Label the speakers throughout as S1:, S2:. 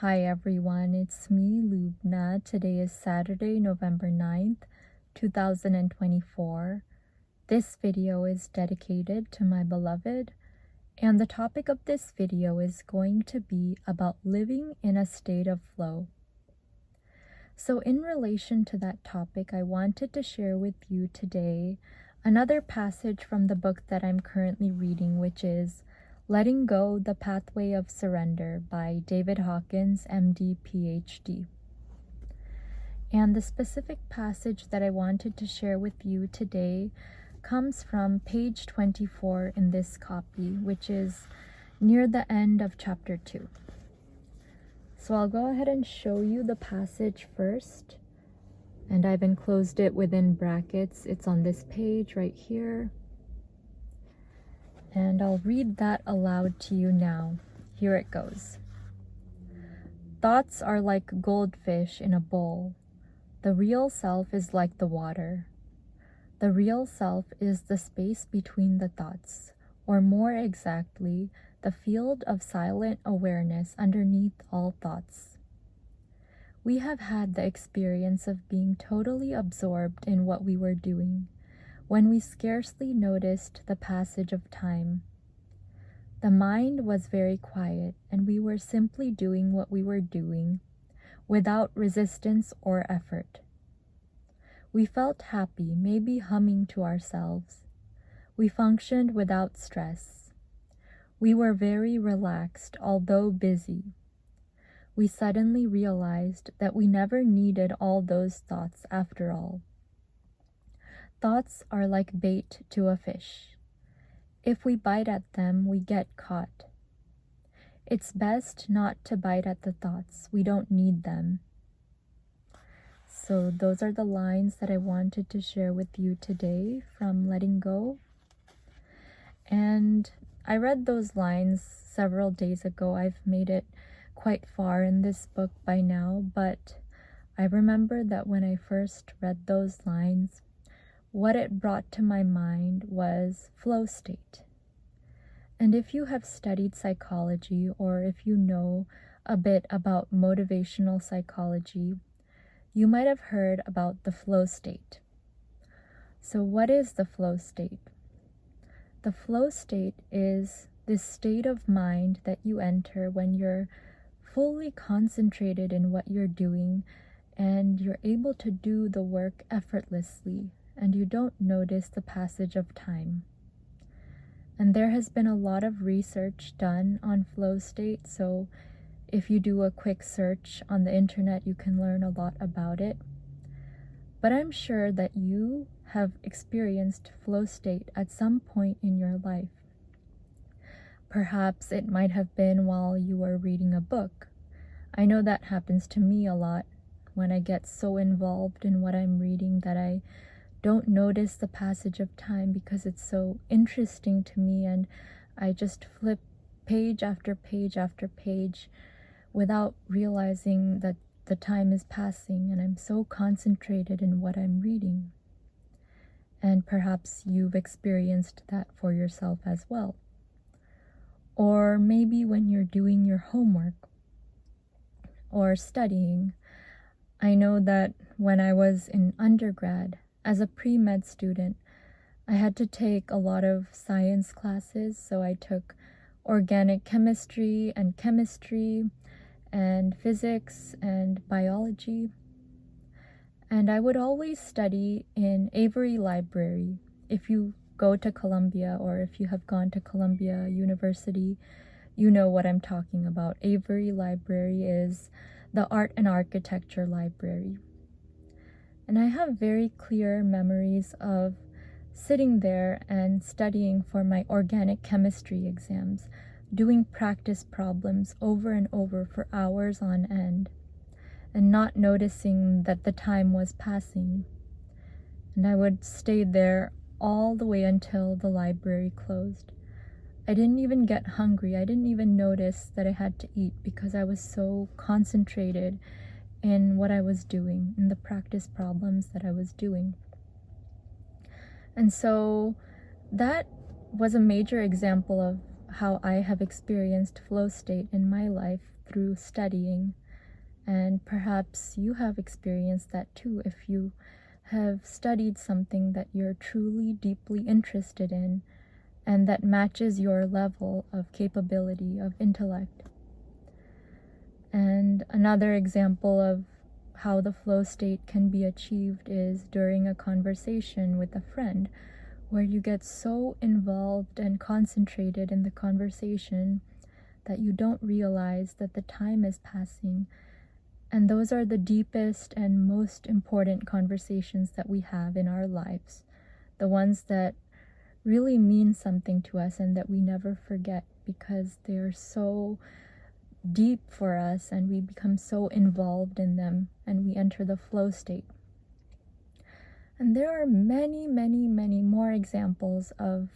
S1: Hi everyone, it's me, Lubna. Today is Saturday, November 9th, 2024. This video is dedicated to my beloved, and the topic of this video is going to be about living in a state of flow. So in relation to that topic, I wanted to share with you today another passage from the book that I'm currently reading, which is Letting Go, The Pathway of Surrender by David Hawkins, MD, PhD. And the specific passage that I wanted to share with you today comes from page 24 in this copy, which is near the end of chapter 2. So I'll go ahead and show you the passage first, and I've enclosed it within brackets. It's on this page right here. And I'll read that aloud to you now. Here it goes. Thoughts are like goldfish in a bowl. The real self is like the water. The real self is the space between the thoughts, or more exactly, the field of silent awareness underneath all thoughts. We have had the experience of being totally absorbed in what we were doing, when we scarcely noticed the passage of time. The mind was very quiet, and we were simply doing what we were doing, without resistance or effort. We felt happy, maybe humming to ourselves. We functioned without stress. We were very relaxed, although busy. We suddenly realized that we never needed all those thoughts after all. Thoughts are like bait to a fish. If we bite at them, we get caught. It's best not to bite at the thoughts. We don't need them. So those are the lines that I wanted to share with you today from Letting Go. And I read those lines several days ago. I've made it quite far in this book by now, but I remember that when I first read those lines, what it brought to my mind was flow state. And if you have studied psychology, or if you know a bit about motivational psychology, you might have heard about the flow state. So what is the flow state? The flow state is this state of mind that you enter when you're fully concentrated in what you're doing and you're able to do the work effortlessly, and you don't notice the passage of time. And there has been a lot of research done on flow state, so if you do a quick search on the internet, you can learn a lot about it. But I'm sure that you have experienced flow state at some point in your life. Perhaps it might have been while you were reading a book. I know that happens to me a lot when I get so involved in what I'm reading that I don't notice the passage of time because it's so interesting to me, and I just flip page after page after page without realizing that the time is passing, and I'm so concentrated in what I'm reading. And perhaps you've experienced that for yourself as well. Or maybe when you're doing your homework or studying. I know that when I was in undergrad, as a pre-med student, I had to take a lot of science classes, so I took organic chemistry and physics and biology. And I would always study in Avery Library. If you go to Columbia, or if you have gone to Columbia University, you know what I'm talking about. Avery Library is the art and architecture library. And I have very clear memories of sitting there and studying for my organic chemistry exams, doing practice problems over and over for hours on end, and not noticing that the time was passing. And I would stay there all the way until the library closed. I didn't even get hungry. I didn't even notice that I had to eat because I was so concentrated in what I was doing, in the practice problems that I was doing. And so that was a major example of how I have experienced flow state in my life through studying. And perhaps you have experienced that too if you have studied something that you're truly deeply interested in and that matches your level of capability of intellect. And another example of how the flow state can be achieved is during a conversation with a friend, where you get so involved and concentrated in the conversation that you don't realize that the time is passing. And those are the deepest and most important conversations that we have in our lives, the ones that really mean something to us and that we never forget because they are so deep for us and we become so involved in them and we enter the flow state. And there are many, many, many more examples of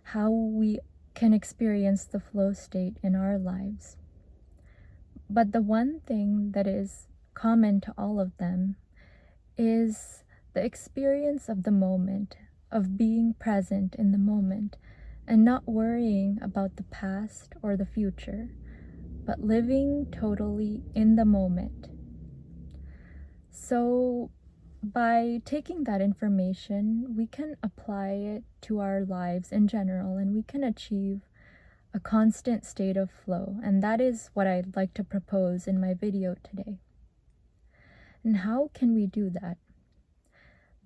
S1: how we can experience the flow state in our lives. But the one thing that is common to all of them is the experience of the moment, of being present in the moment and not worrying about the past or the future, but living totally in the moment. So by taking that information, we can apply it to our lives in general, and we can achieve a constant state of flow. And that is what I'd like to propose in my video today. And how can we do that?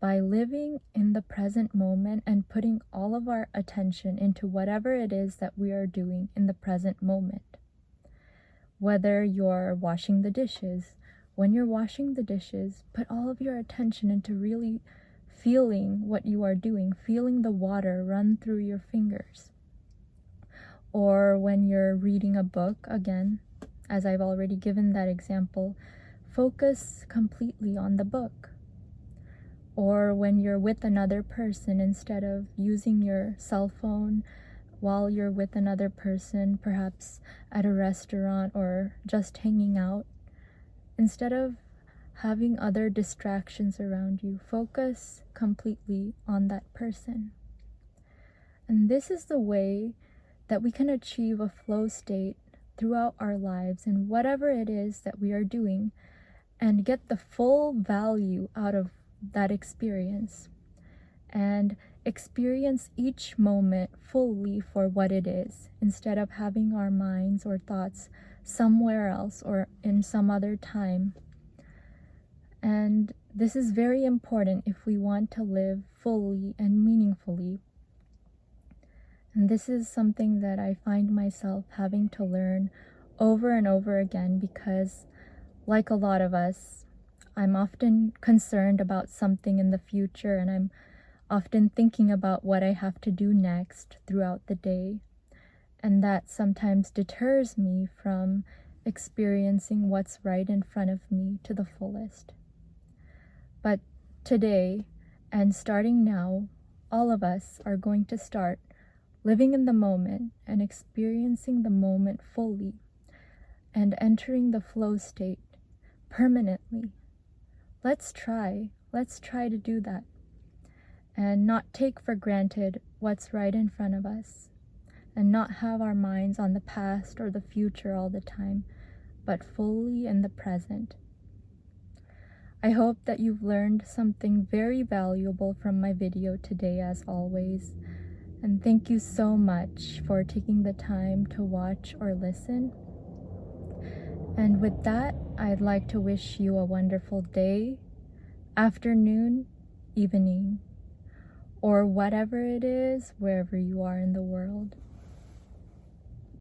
S1: By living in the present moment and putting all of our attention into whatever it is that we are doing in the present moment. Whether you're washing the dishes, when you're washing the dishes, put all of your attention into really feeling what you are doing, feeling the water run through your fingers. Or when you're reading a book, again, as I've already given that example, focus completely on the book. Or when you're with another person, instead of using your cell phone while you're with another person, perhaps at a restaurant or just hanging out, instead of having other distractions around you, focus completely on that person. And this is the way that we can achieve a flow state throughout our lives in whatever it is that we are doing and get the full value out of that experience and experience each moment fully for what it is, instead of having our minds or thoughts somewhere else or in some other time. And this is very important if we want to live fully and meaningfully. And this is something that I find myself having to learn over and over again because, like a lot of us, I'm often concerned about something in the future, and I'm often thinking about what I have to do next throughout the day. And that sometimes deters me from experiencing what's right in front of me to the fullest. But today, and starting now, all of us are going to start living in the moment and experiencing the moment fully and entering the flow state permanently. Let's try to do that and not take for granted what's right in front of us and not have our minds on the past or the future all the time, but fully in the present. I hope that you've learned something very valuable from my video today, as always. And thank you so much for taking the time to watch or listen. And with that, I'd like to wish you a wonderful day, afternoon, evening, or whatever it is, wherever you are in the world.